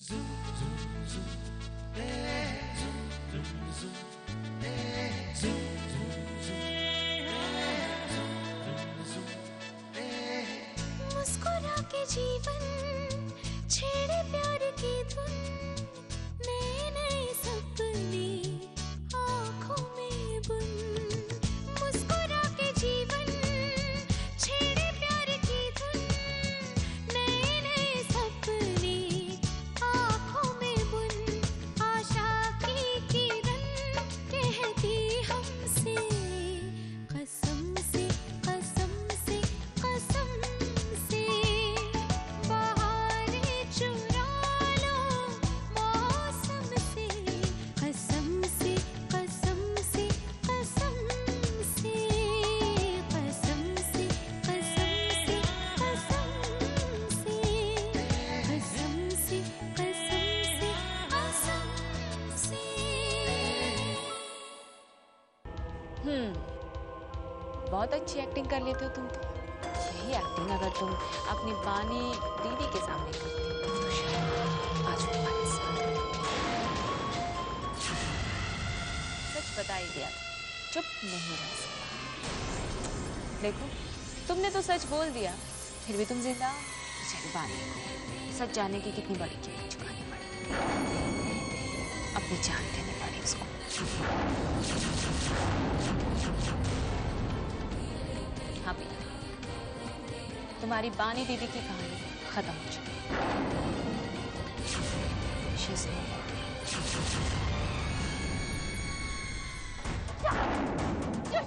मुस्कुरा के जीवन छेड़े प्यार की धुन, नए नए सपने आँखों में बुन। मुस्कुरा के जीवन छेड़े प्यार की धुन, नए नए सपने आँखों में बुन। आशा की किरण कहती हमसे कसम से कसम से कसम से, बहारें चुरा लो मौसम से, कसम से कसम से कसम से, कसम से कसम से कसम से, कसम से कसम से कसम से। बहुत अच्छी एक्टिंग कर लेते हो तुम तो। यही एक्टिंग अगर तुम अपनी बानी दीदी के सामने करती तो शायद आज तुम्हारे साथ। सच बता ही दिया, चुप नहीं रह सकता। देखो तुमने तो सच बोल दिया, फिर भी तुम जिंदा हो। बेचारी बानी को सच जानने की कितनी बड़ी कीमत चुकानी पड़ी, अपनी जान देनी पड़ी उसको। हाँ भैया, तुम्हारी बानी दीदी की कहानी खत्म हो चुकी है। She's no more.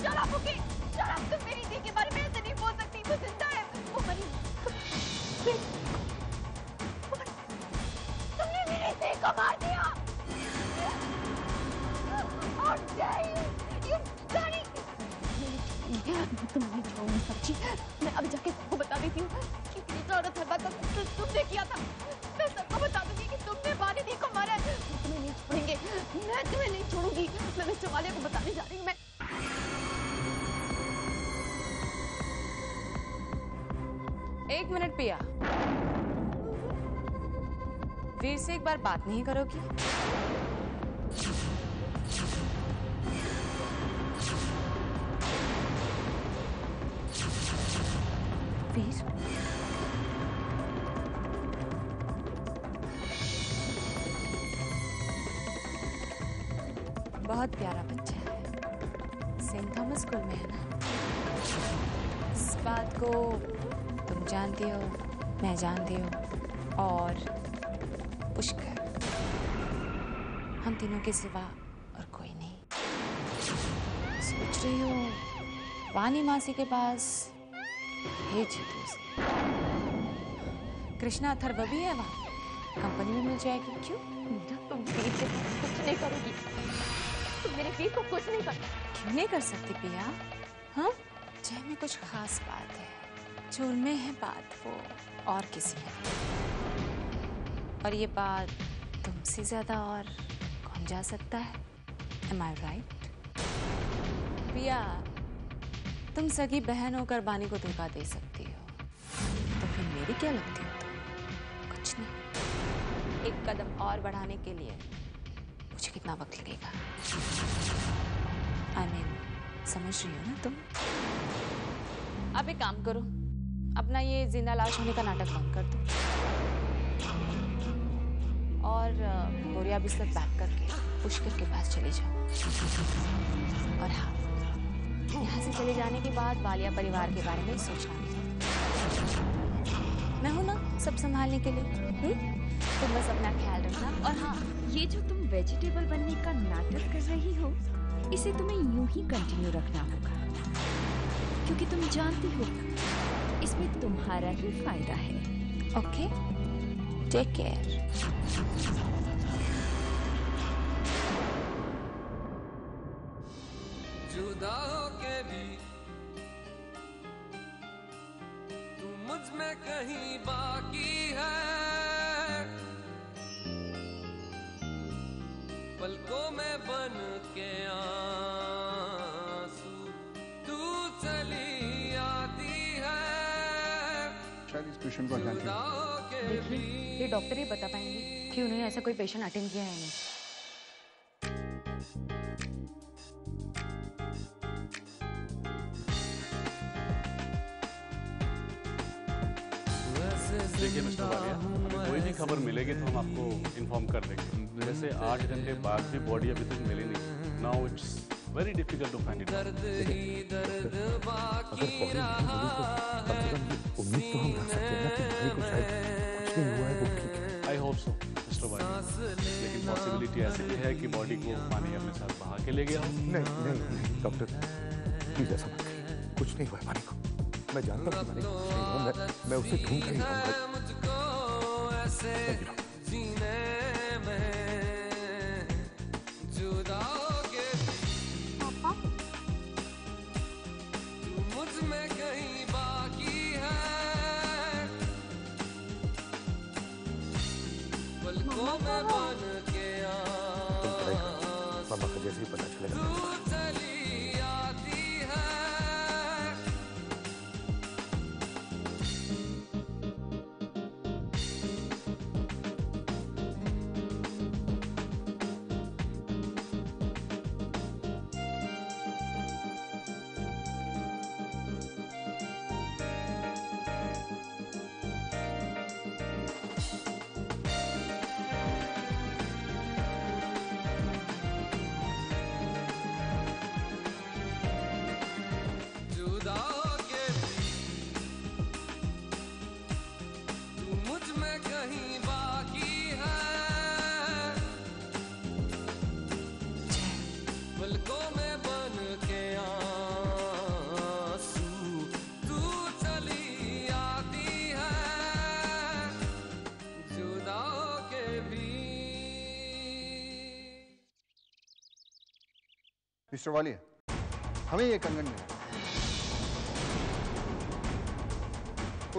Shut up okay, shut up. तुम मेरी दी के बारे में ऐसे नहीं बोल सकती, वो जिंदा है, वो मरी। तुमने मेरी दी को मार दिया। How dare you, you bloody! तुमने छोड़ी सच्ची, मैं अब जाके सबको बता देती हूँ कि तीसरा औरत हरबा का तुमने किया था। मैं सबको बता दूंगी कि तुमने बानी दी को मारा है। तुम्हें नहीं छोड़ेंगे, मैं तुम्हें नहीं छोड़ूंगी। मैं मिस्टर वाले को बताने जा रही हूँ। मैं 1 मिनट पिया, वीर से एक बार बात नहीं करोगी? वीर, बहुत प्यारा बच्चा है, सेंट थॉमस स्कूल में है ना। इस बात को तुम जानती हो, मैं जानती हूँ, और पुष्कर, हम तीनों के सिवा और कोई नहीं। सोच रही हूँ वानी मासी के पास भेज ही दूँ उसे। कृष्णा अथर्व भी है वहाँ, कंपनी में मिल जाएगी। क्यों? तुम वीर के साथ कुछ नहीं करोगी। तुम मेरे वीर को कुछ नहीं कर। क्यों नहीं कर सकती पिया? हाँ, जय में कुछ खास बात है, जो उनमें है बात वो और किसी में नहीं। और ये बात तुमसे ज्यादा और कौन जा सकता है? Am I right? पिया, तुम सगी बहन होकर बानी को धोखा दे सकती हो, तो फिर मेरी क्या लगती हो तुम? कुछ नहीं। एक कदम और बढ़ाने के लिए मुझे कितना वक्त लगेगा? I mean, समझ रही हो ना तुम? अब एक काम करो, अपना ये जिंदा लाश होने का नाटक बंद कर दो और बोरिया बिस्तर पैक करके पुष्कर के पास चले जाओ। और हाँ, यहाँ से चले जाने के बाद बालिया परिवार के बारे में सोचना नहीं। मैं हूं ना सब संभालने के लिए। तुम बस अपना ख्याल रखना। और हाँ, ये जो तुम वेजिटेबल बनने का नाटक कर रही हो, इसे तुम्हें यूं ही कंटिन्यू रखना होगा, क्योंकि तुम जानती हो इसमें तुम्हारा ही फायदा है। Okay, take care. जुदा होके भी तू मुझ में कहीं बाकी है, पलकों में बन के आंसू तू चली आती है। शायद इस पेशेंट को ध्यान देखिए, ये डॉक्टर ही बता पाएंगे कि उन्होंने ऐसा कोई पेशेंट अटेंड किया है या नहीं। देखिए मिस्टर वालिया, कोई भी खबर मिलेगी तो हम आपको इन्फॉर्म कर देंगे। जैसे 8 घंटे बाद भी बॉडी अभी तक मिली नहीं। Now it's very difficult to find it. अगर बॉडी नहीं मिली तो कम से कम उम्मीद तो हम रख सकते हैं ना कि भाई को शायद कुछ नहीं हुआ है, वो ठीक है। I hope so mister Walia, लेकिन पॉसिबिलिटी ऐसी भी है कि बॉडी को पानी अपने साथ बहा के ले गया हो। नहीं डॉक्टर प्लीज ऐसा मत करिए, कुछ नहीं हुआ है पानी को। मैं जानता हूँ कि पानी को कुछ नहीं हुआ, मैं उसे ढूंढ कर ही आऊंगा। मामा का जैसे ही पता चलेगा मिस्टर वालिया, हमें ये कंगन मिला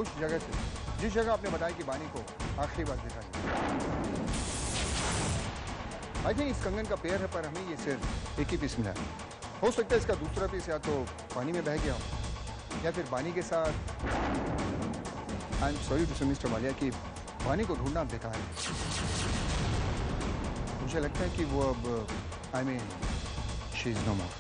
उस जगह से जिस जगह आपने बताया कि बानी को आखिरी बार देखा है। आई थिंक इस कंगन का पेयर है, पर हमें ये सिर्फ एक ही पीस मिला है। हो सकता है इसका दूसरा पीस या तो पानी में बह गया हो या फिर बानी के साथ। आई एम सॉरी टू से मिस्टर वालिया कि बानी को ढूंढना बेकार है। मुझे लगता है कि वो अब I mean she is no more.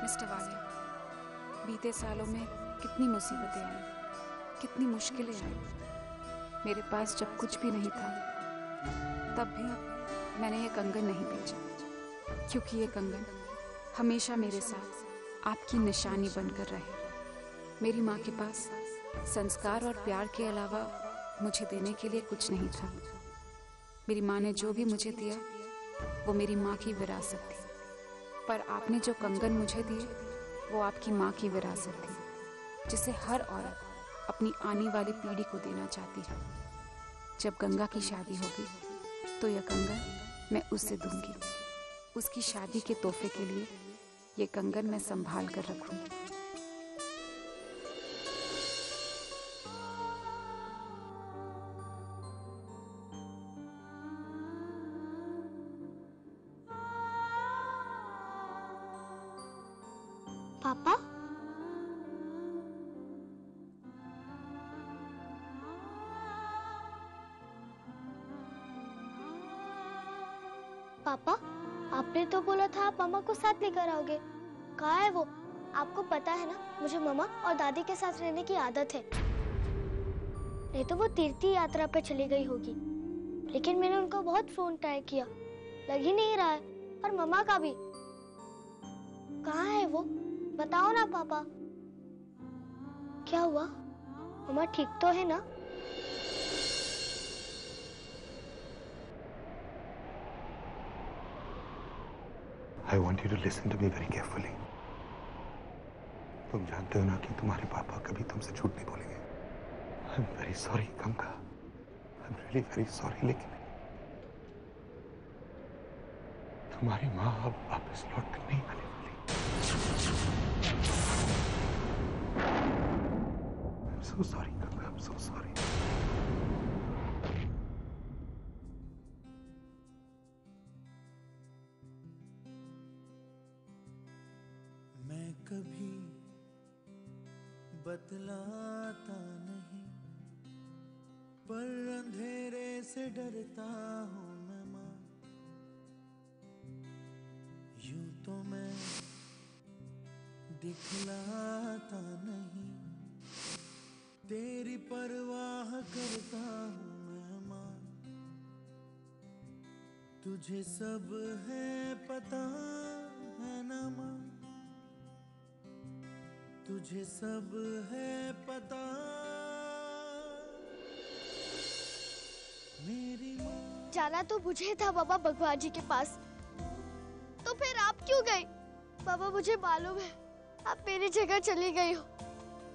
Mister Walia, बीते सालों में कितनी मुसीबतें आई, कितनी मुश्किलें आई। मेरे पास जब कुछ भी नहीं था तब भी मैंने ये कंगन नहीं बेचा, क्योंकि ये कंगन हमेशा मेरे साथ आपकी निशानी बनकर रहे। मेरी माँ के पास संस्कार और प्यार के अलावा मुझे देने के लिए कुछ नहीं था। मेरी माँ ने जो भी मुझे दिया वो मेरी माँ की विरासत थी, पर आपने जो कंगन मुझे दिए वो आपकी माँ की विरासत थी, जिसे हर औरत अपनी आने वाली पीढ़ी को देना चाहती है। जब गंगा की शादी होगी तो यह कंगन मैं उससे दूंगी। उसकी शादी के तोहफे के लिए ये कंगन मैं संभाल कर रखूंगी। पापा, पापा, आपने तो बोला था आप मामा को साथ लेकर आओगे। कहाँ है वो? आपको पता है ना, मुझे मामा और दादी के साथ रहने की आदत है। नहीं तो वो तीर्थी यात्रा पे चली गई होगी, लेकिन मैंने उनको बहुत फोन ट्राई किया, लग ही नहीं रहा है। और मामा का भी। कहाँ है वो? बताओ ना पापा। क्या हुआ? मामा ठीक तो है ना? I want you to listen to me very carefully. तुम जानते हो ना कि तुम्हारे पापा कभी तुमसे झूठ नहीं बोलेंगे। I'm very sorry, Ganga. I'm really very sorry, लेकिन तुम्हारी माँ अब वापस लौट कर नहीं आने वाली। so sorry, Ganga. I'm so sorry. मैं कभी बतलाता नहीं, पर अंधेरे से डरता हूँ मैं माँ। यूं तो मैं दिखलाता नहीं, तेरी परवाह करता हूँ मैं माँ। तुझे सब है पता है ना माँ, तुझे सब है पता मेरी माँ। जाना तो मुझे था बाबा भगवान जी के पास, तो फिर आप क्यों गए? बाबा मुझे मालूम है आप मेरी जगह चली गई हो,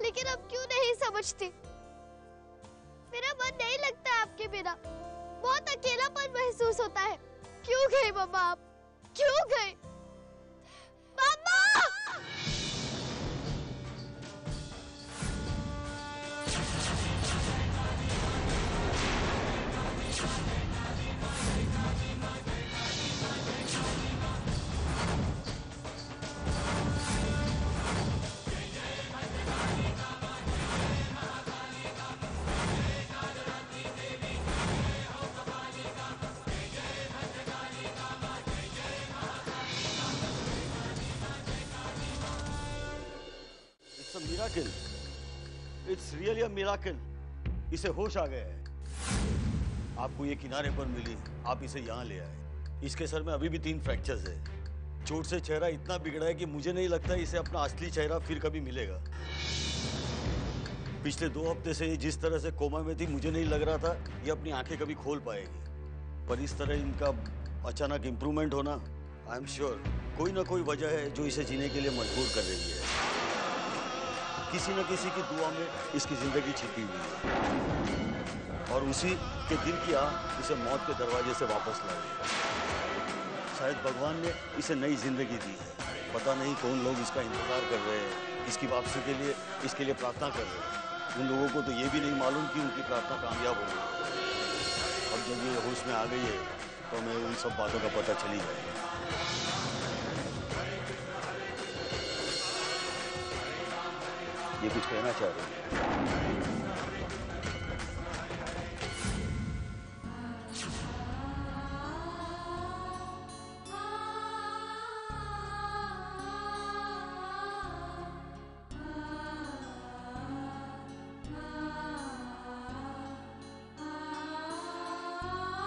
लेकिन अब क्यों नहीं समझती? मेरा मन नहीं लगता आपके बिना, बहुत अकेलापन महसूस होता है। क्यों गए बाबा आप? क्यों गए बाबा? Miracle, it's really a miracle. इसे होश आ गया है। आपको ये किनारे पर मिली, आप इसे यहाँ ले आए। इसके सर में अभी भी 3 फ्रैक्चर्स है। चोट से चेहरा इतना बिगड़ा है कि मुझे नहीं लगता इसे अपना असली चेहरा फिर कभी मिलेगा। पिछले 2 हफ्ते से ये जिस तरह से कोमा में थी, मुझे नहीं लग रहा था ये अपनी आंखें कभी खोल पाएगी। पर इस तरह इनका अचानक इम्प्रूवमेंट होना, आई एम श्योर कोई ना कोई वजह है जो इसे जीने के लिए मजबूर कर रही है। किसी न किसी की दुआ में इसकी जिंदगी छिपी हुई है, और उसी के दिल की आह इसे मौत के दरवाजे से वापस लाई। शायद भगवान ने इसे नई जिंदगी दी है। पता नहीं कौन लोग इसका इंतजार कर रहे हैं, इसकी वापसी के लिए इसके लिए प्रार्थना कर रहे हैं। उन लोगों को तो ये भी नहीं मालूम कि उनकी प्रार्थना कामयाब हो गई। अब जब ये होश में आ गई है तो हमें उन सब बातों का पता चल ही जाएगा। ये कुछ कहना चाह रहे हैं?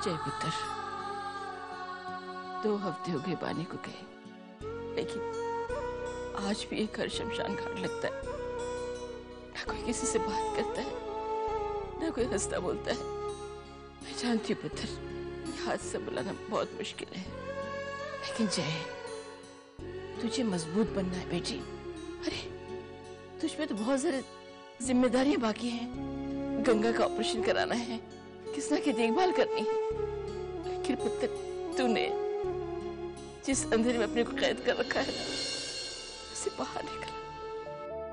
जय पुत्र, 2 हफ्ते हो गए बानी को गए, लेकिन आज भी एक घर शमशान घाट लगता है। ना कोई किसी से बात करता है, ना कोई हंसता बोलता है। मैं जानती हूँ पुत्र, हाथ से बुलाना बहुत मुश्किल है, लेकिन जय, तुझे मजबूत बनना है बेटी। अरे तुझ पे तो बहुत सारी जिम्मेदारियां बाकी हैं। गंगा का ऑपरेशन कराना है, किसना की देखभाल करनी है। लेकिन पुत्र, तूने जिस अंधेरे में अपने को कैद कर रखा है, उससे बाहर निकला,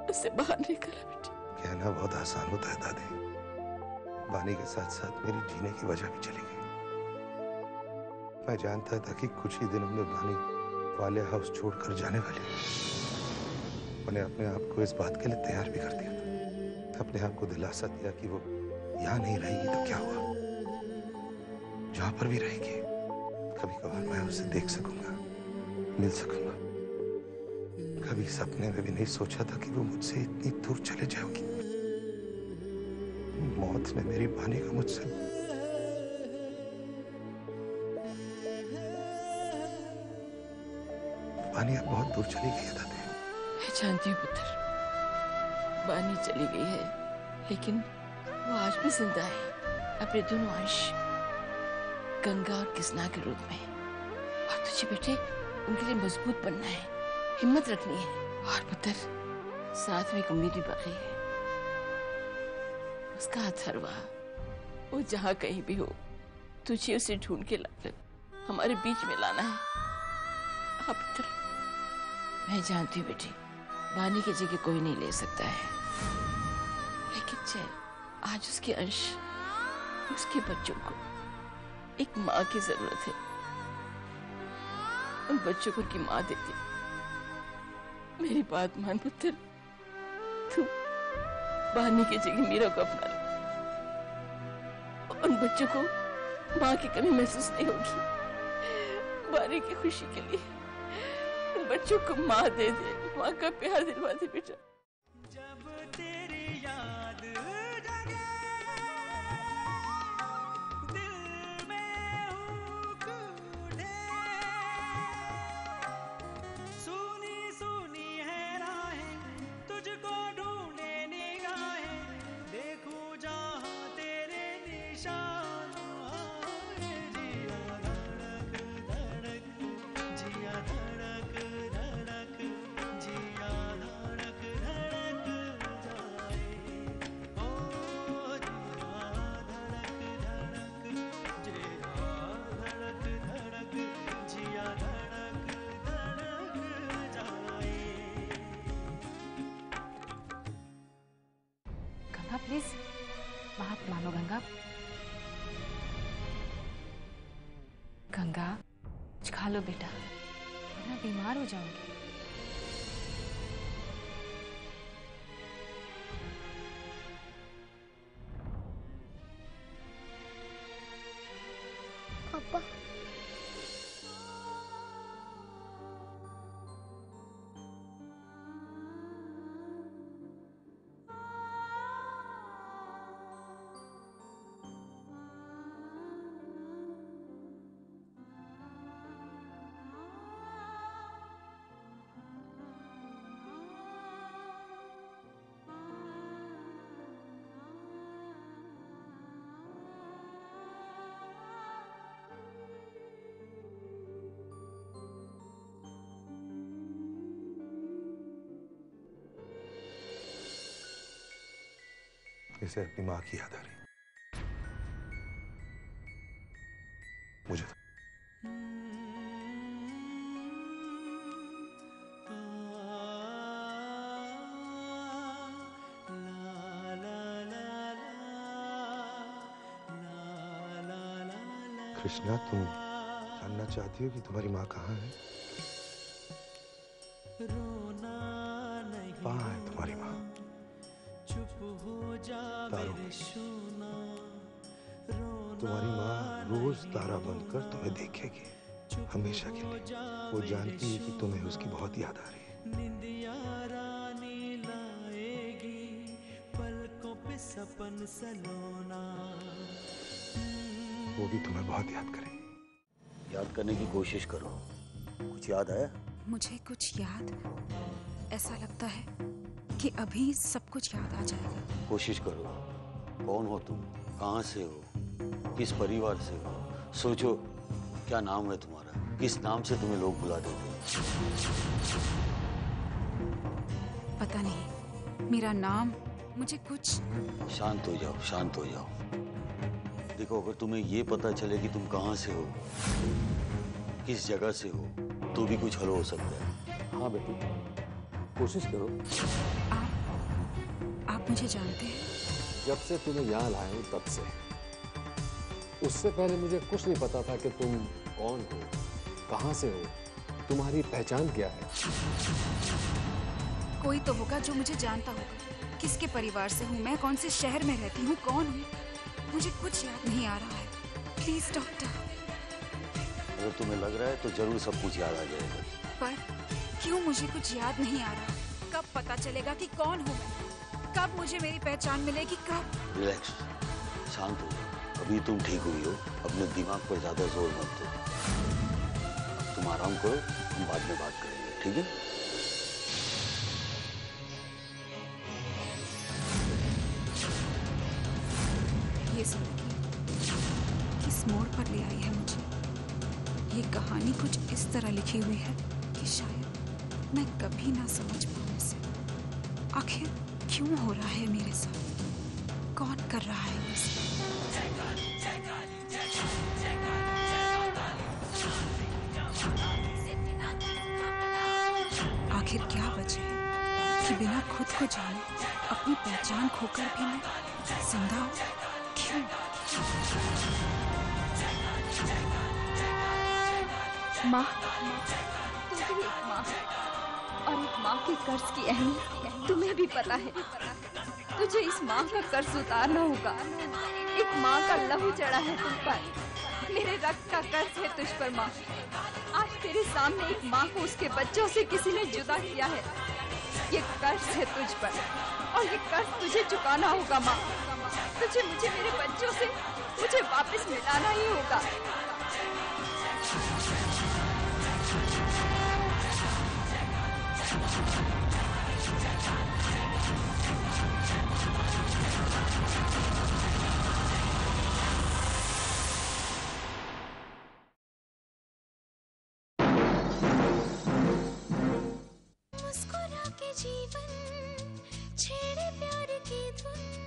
उससे बाहर निकला बेटी। कहना बहुत आसान होता है दादी, बानी के साथ साथ मेरी जीने की वजह भी चली गई। मैं जानता था कि कुछ ही दिनों में बानी वाले हाउस छोड़कर जाने वाली है। मैंने अपने आप को इस बात के लिए तैयार भी कर दिया था। अपने आप को दिलासा दिया कि वो यहाँ नहीं रहेगी तो क्या हुआ, जहां पर भी रहेगी कभी कभार मैं उसे देख सकूंगा, मिल सकूंगा। कभी सपने में भी नहीं सोचा था कि वो मुझसे इतनी दूर चले जाएगी। मौत ने मेरी बानी को मुझसे बानी अब बहुत दूर चली गई है दादी। मैं जानती हूँ पुत्र, बानी चली गई है, लेकिन वो आज भी जिंदा है, अपने दोनों अंश गंगा और किसना के रूप में। और तुझे बेटे उनके लिए मजबूत बनना है, हिम्मत रखनी है। और पुत्र, साथ में एक उम्मीद भी बाकी है। उसका अथर्वा, वो जहाँ कहीं भी हो, तुझे उसे ढूंढ के लाकर हमारे बीच में लाना है। हाँ पुत्र, मैं जानती हूँ बेटी, बानी की जगह कोई नहीं ले सकता है, लेकिन जय, आज उसके अंश, उसके बच्चों को एक माँ की जरूरत है। उन बच्चों को उनकी माँ देती। मेरी बात मान पुत्र, तू बानी की जगह मीरा को अपना ले। उन बच्चों को माँ की कमी महसूस नहीं होगी। बानी की खुशी के लिए उन बच्चों को माँ दे दे, माँ का प्यार दिलवा दे बेटा। जब तेरी याद जगे दिल में हुक उठे, सुनी सुनी है राहें तुझको ढूंढे निगाहें, देखूं जहां तेरे निशान आए। जिया धड़क धड़क, जिया धड़क धड़क, जिया धड़क धड़क जाए। ओ जिया धड़क धड़क, जिया धड़क धड़क, जिया धड़क धड़क जाए। गंगा प्लीज, बात मानो गंगा। गंगा कुछ खा लो बेटा, वरना बीमार हो जाओगे। पापा इसे अपनी माँ की याद आ रही। मुझे तो कृष्णा, तुम जानना चाहती हो कि तुम्हारी माँ कहाँ है? कहाँ है तुम्हारी माँ? तारों में। तुम्हारी माँ रोज तारा बनकर तुम्हें देखेगी, हमेशा के लिए। वो जानती है कि तुम्हें उसकी बहुत याद आ रही है। निंदिया रानी लाएगी, पलकों पे सपन सलोना। वो भी तुम्हें बहुत याद करेगी। याद करने की कोशिश करो। कुछ याद आया? मुझे कुछ याद, ऐसा लगता है कि अभी सब कुछ याद आ जाएगा। कोशिश करो। कौन हो तुम? कहाँ से हो? किस परिवार से हो? सोचो, क्या नाम है तुम्हारा? किस नाम से तुम्हें लोग बुला देते हैं? पता नहीं, मेरा नाम, मुझे कुछ। शांत हो जाओ, शांत हो जाओ। देखो, अगर तुम्हें ये पता चले कि तुम कहाँ से हो, किस जगह से हो, तो भी कुछ हल हो सकता है। हाँ बेटी, कोशिश करो। आप मुझे जानते हैं? जब से तुम्हें यहाँ लाया हूँ तब से। उससे पहले मुझे कुछ नहीं पता था कि तुम कौन हो, कहाँ से हो, तुम्हारी पहचान क्या है। कोई तो होगा जो मुझे जानता होगा। किसके परिवार से हूँ मैं, कौन से शहर में रहती हूँ, कौन हूँ, मुझे कुछ याद नहीं आ रहा है। Please doctor. अगर तुम्हें लग रहा है तो जरूर सब कुछ याद आ जाएगा। पर क्यों मुझे कुछ याद नहीं आ रहा? कब पता चलेगा कि कौन हूँ मैं? कब मुझे मेरी पहचान मिलेगी? कब? रिलैक्स, शांत हो जाओ। अभी तुम ठीक हुई हो, अपने दिमाग पर ज्यादा जोर मत दो। तुम आराम करो, हम बाद में बात करेंगे, ठीक है? ये जिंदगी किस मोड़ पर ले आई है मुझे। ये कहानी कुछ इस तरह लिखी हुई है कि शायद मैं कभी ना समझ पाऊं इसे। आखिर क्यों हो रहा है मेरे साथ? कौन कर रहा है इसे? आखिर क्या वजह है कि बिना खुद को जाने अपनी पहचान खोकर भी मैं जिंदा हूँ। क्यों? माँ, तुम भी एक माँ है और एक माँ के कर्ज की अहमियत तुम्हें भी पता है। तुझे इस माँ का कर्ज उतारना होगा। एक माँ का लहू चढ़ा है तुम पर, मेरे रक्त का कर्ज है तुझ पर माँ। आज तेरे सामने एक माँ को उसके बच्चों से किसी ने जुदा किया है। ये कर्ज है तुझ पर और ये कर्ज तुझे चुकाना होगा माँ। तुझे मुझे मेरे बच्चों से मुझे वापस मिलाना ही होगा। मुस्कुरा के जीवन छेड़े प्यार की धुन।